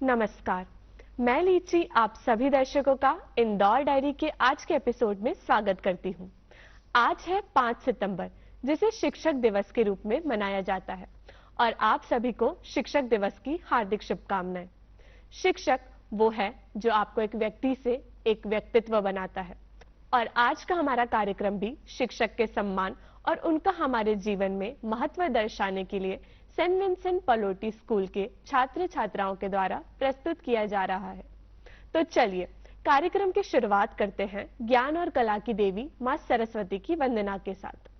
नमस्कार, मैं लीची आप सभी दर्शकों का इंदौर डायरी के आज के एपिसोड में स्वागत करती हूं। आज है 5 सितंबर, जिसे शिक्षक दिवस के रूप में मनाया जाता है और आप सभी को शिक्षक दिवस की हार्दिक शुभकामनाएं। शिक्षक वो है जो आपको एक व्यक्ति से एक व्यक्तित्व बनाता है और आज का हमारा कार्यक्रम भी शिक्षक के सम्मान और उनका हमारे जीवन में महत्व दर्शाने के लिए सेंट विंसेंट पलोटी स्कूल के छात्र छात्राओं के द्वारा प्रस्तुत किया जा रहा है। तो चलिए कार्यक्रम की शुरुआत करते हैं ज्ञान और कला की देवी मां सरस्वती की वंदना के साथ।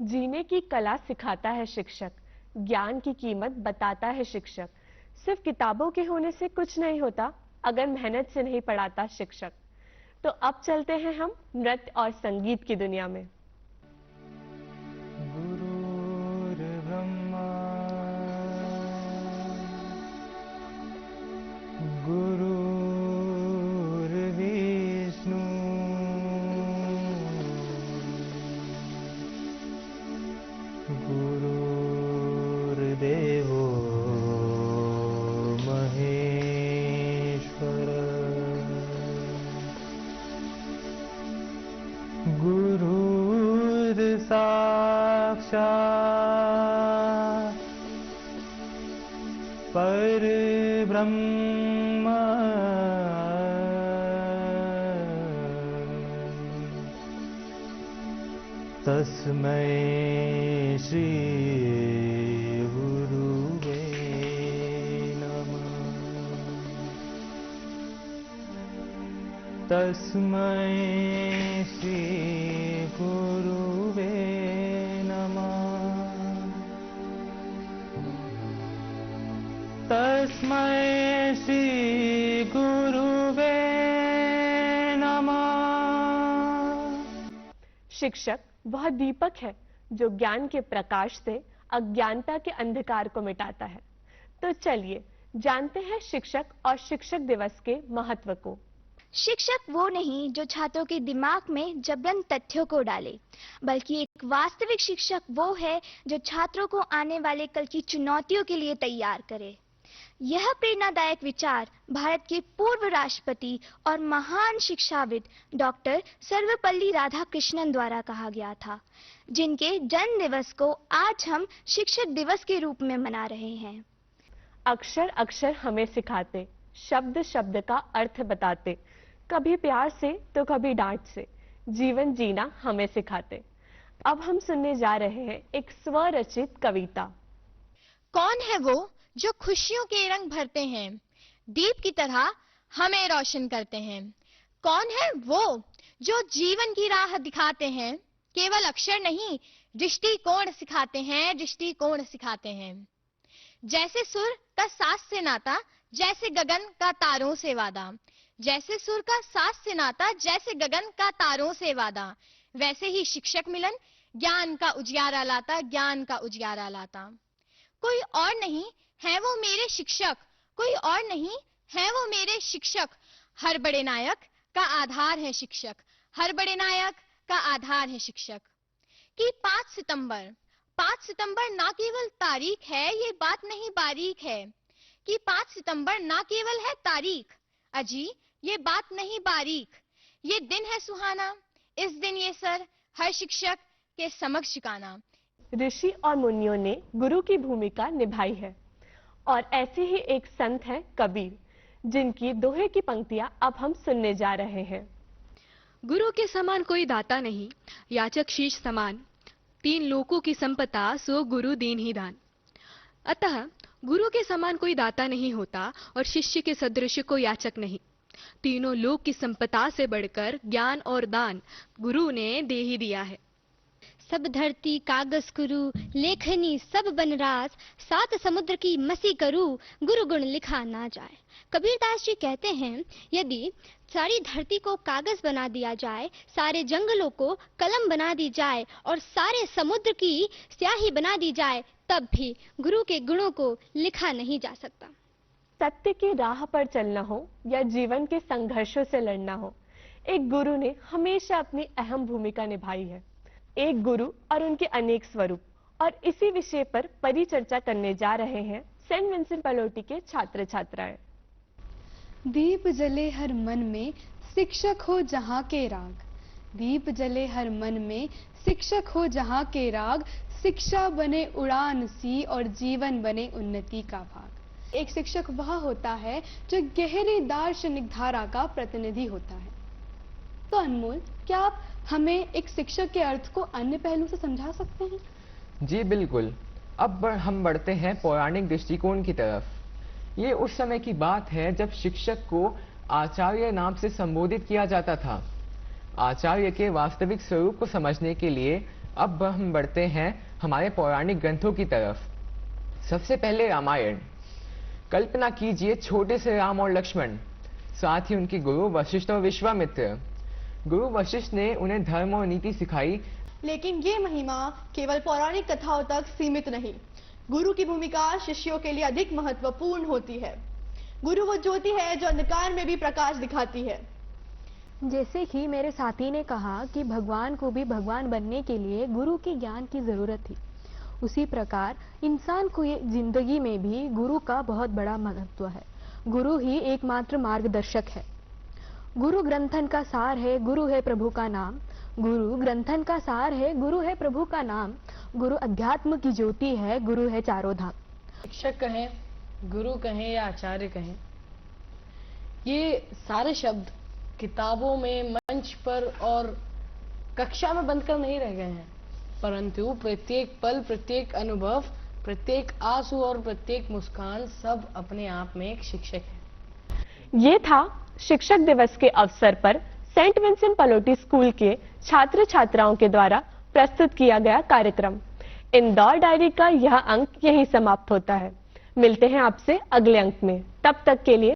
जीने की कला सिखाता है शिक्षक, ज्ञान की कीमत बताता है शिक्षक। सिर्फ किताबों के होने से कुछ नहीं होता अगर मेहनत से नहीं पढ़ाता शिक्षक। तो अब चलते हैं हम नृत्य और संगीत की दुनिया में। गुरुर्ब्रह्मा गुरुर्विष्णु गुरुर्देवो महेश्वर गुरुर्साक्षात् परब्रह्म तस्मै श्री गुरुवे नमः। तस्मै श्री गुरुवे नमः। तस्मै श्री गुरुवे नमः। शिक्षक वह दीपक है जो ज्ञान के प्रकाश से अज्ञानता के अंधकार को मिटाता है। तो चलिए जानते हैं शिक्षक और शिक्षक दिवस के महत्व को। शिक्षक वो नहीं जो छात्रों के दिमाग में जबरन तथ्यों को डाले, बल्कि एक वास्तविक शिक्षक वो है जो छात्रों को आने वाले कल की चुनौतियों के लिए तैयार करे। यह प्रेरणादायक विचार भारत के पूर्व राष्ट्रपति और महान शिक्षाविद डॉक्टर सर्वपल्ली राधाकृष्णन द्वारा कहा गया था, जिनके जन्म दिवस को आज हम शिक्षक दिवस के रूप में मना रहे हैं। अक्षर अक्षर हमें सिखाते, शब्द शब्द का अर्थ बताते, कभी प्यार से तो कभी डांट से, जीवन जीना हमें सिखाते। अब हम सुनने जा रहे हैं एक स्वरचित कविता। कौन है वो जो खुशियों के रंग भरते हैं, दीप की तरह हमें रोशन करते हैं। कौन है वो जो जीवन की राह दिखाते हैं, केवल अक्षर नहीं दृष्टिकोण सिखाते हैं, दृष्टिकोण सिखाते हैं। जैसे सुर का सास से नाता, जैसे गगन का तारों से वादा, जैसे सुर का सास से नाता, जैसे गगन का तारों से वादा, वैसे ही शिक्षक मिलन ज्ञान का उजियारा लाता, ज्ञान का उजियारा लाता। कोई और नहीं है वो मेरे शिक्षक, कोई और नहीं है वो मेरे शिक्षक। हर बड़े नायक का आधार है शिक्षक, हर बड़े नायक का आधार है शिक्षक। कि 5 सितंबर ना केवल तारीख है, ये बात नहीं बारीक है। कि 5 सितंबर ना केवल है तारीख, अजी ये बात नहीं बारीक। ये दिन है सुहाना, इस दिन ये सर हर शिक्षक के समक्ष झुकाना। ऋषि और मुनियों ने गुरु की भूमिका निभाई है और ऐसे ही एक संत हैं कबीर, जिनकी दोहे की पंक्तियां अब हम सुनने जा रहे हैं। गुरु के समान कोई दाता नहीं, याचक शीश समान, 3 लोकों की संपदा सो गुरु दीन ही दान। अतः गुरु के समान कोई दाता नहीं होता और शिष्य के सदृश को याचक नहीं। तीनों लोक की संपदा से बढ़कर ज्ञान और दान गुरु ने दे ही दिया है। सब धरती कागज गुरु, लेखनी सब बनराज, 7 समुद्र की मसी करूं, गुरु गुण लिखा ना जाए। कबीरदास जी कहते हैं, यदि सारी धरती को कागज बना दिया जाए, सारे जंगलों को कलम बना दी जाए और सारे समुद्र की स्याही बना दी जाए, तब भी गुरु के गुणों को लिखा नहीं जा सकता। सत्य की राह पर चलना हो या जीवन के संघर्षों से लड़ना हो, एक गुरु ने हमेशा अपनी अहम भूमिका निभाई है। एक गुरु और उनके अनेक स्वरूप, और इसी विषय पर परिचर्चा करने जा रहे हैं सेंट विंसेंट पलोटी के छात्र छात्राएं। दीप जले हर मन में, शिक्षक हो जहाँ के राग। दीप जले हर मन में, शिक्षक हो जहाँ के राग। शिक्षा बने उड़ान सी और जीवन बने उन्नति का भाग। एक शिक्षक वह होता है जो गहरी दार्शनिक धारा का प्रतिनिधि होता है। तो अनमोल, क्या आप हमें एक शिक्षक के अर्थ को अन्य पहलू से समझा सकते हैं? जी बिल्कुल। अब हम बढ़ते हैं पौराणिक दृष्टिकोण की तरफ। ये उस समय की बात है जब शिक्षक को आचार्य नाम से संबोधित किया जाता था। आचार्य के वास्तविक स्वरूप को समझने के लिए अब हम बढ़ते हैं हमारे पौराणिक ग्रंथों की तरफ। सबसे पहले रामायण। कल्पना कीजिए छोटे से राम और लक्ष्मण, साथ ही उनके गुरु वशिष्ठ और विश्वामित्र। गुरु वशिष्ठ ने उन्हें धर्म और नीति सिखाई। लेकिन ये महिमा केवल पौराणिक कथाओं तक सीमित नहीं। गुरु की भूमिका शिष्यों के लिए अधिक महत्वपूर्ण होती है। गुरु वो ज्योति है जो अंधकार में भी प्रकाश दिखाती है। जैसे कि मेरे साथी ने कहा कि भगवान को भी भगवान बनने के लिए गुरु के ज्ञान की जरूरत थी, उसी प्रकार इंसान को ये जिंदगी में भी गुरु का बहुत बड़ा महत्व है। गुरु ही एकमात्र मार्गदर्शक है। गुरु ग्रंथन का सार है, गुरु है प्रभु का नाम। गुरु ग्रंथन का सार है, गुरु है प्रभु का नाम। गुरु अध्यात्म की ज्योति है, गुरु है चारों धाम। शिक्षक कहें, गुरु कहें या आचार्य कहें, ये सारे शब्द किताबों में, मंच पर और कक्षा में बंद कर नहीं रह गए हैं, परंतु प्रत्येक पल, प्रत्येक अनुभव, प्रत्येक आंसू और प्रत्येक मुस्कान सब अपने आप में एक शिक्षक है। ये था शिक्षक दिवस के अवसर पर सेंट विंसेंट पलोटी स्कूल के छात्र छात्राओं के द्वारा प्रस्तुत किया गया कार्यक्रम। इंदौर डायरी का यह अंक यहीं समाप्त होता है। मिलते हैं आपसे अगले अंक में। तब तक के लिए